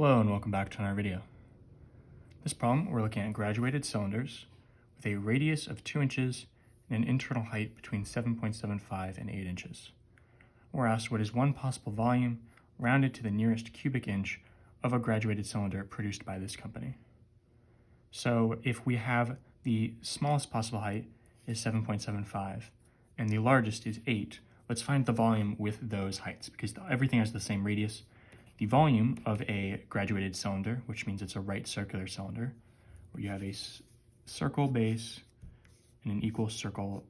Hello and welcome back to another video. This problem, we're looking at graduated cylinders with a radius of 2 inches and an internal height between 7.75 and 8 inches. We're asked what is one possible volume rounded to the nearest cubic inch of a graduated cylinder produced by this company. So if we have the smallest possible height is 7.75 and the largest is 8, let's find the volume with those heights because everything has the same radius. The volume of a graduated cylinder, which means it's a right circular cylinder, where you have a circle base and an equal circle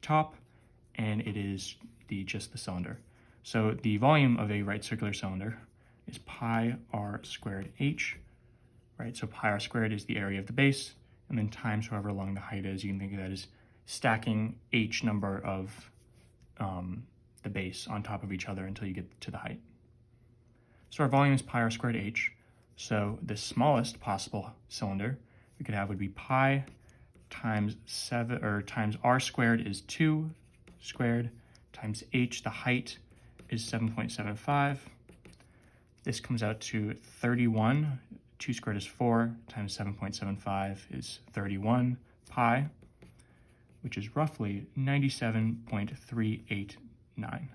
top, and it is just the cylinder. So the volume of a right circular cylinder is pi r squared h, right? So pi r squared is the area of the base, and then times however long the height is. You can think of that as stacking h number of the base on top of each other until you get to the height. So our volume is pi r squared h. So the smallest possible cylinder we could have would be pi times r squared is 2 squared times h, the height is 7.75. This comes out to 31. 2 squared is 4 times 7.75 is 31 pi, which is roughly 97.389.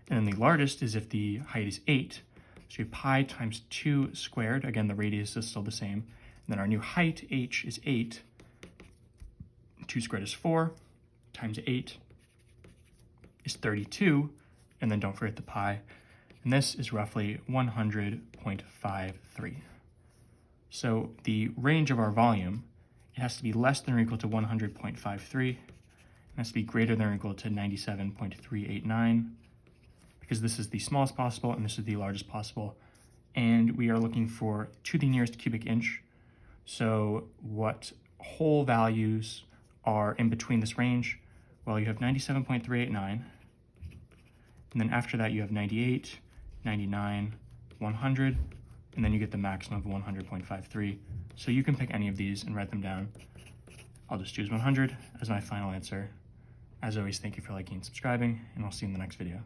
And then the largest is if the height is 8. So you have pi times 2 squared. Again, the radius is still the same. And then our new height, h, is 8. 2 squared is 4 times 8 is 32. And then don't forget the pi. And this is roughly 100.53. So the range of our volume, it has to be less than or equal to 100.53. It has to be greater than or equal to 97.389. because this is the smallest possible and this is the largest possible. And we are looking for to the nearest cubic inch. So what whole values are in between this range? Well, you have 97.389. And then after that, you have 98, 99, 100, and then you get the maximum of 100.53. So you can pick any of these and write them down. I'll just choose 100 as my final answer. As always, thank you for liking and subscribing, and I'll see you in the next video.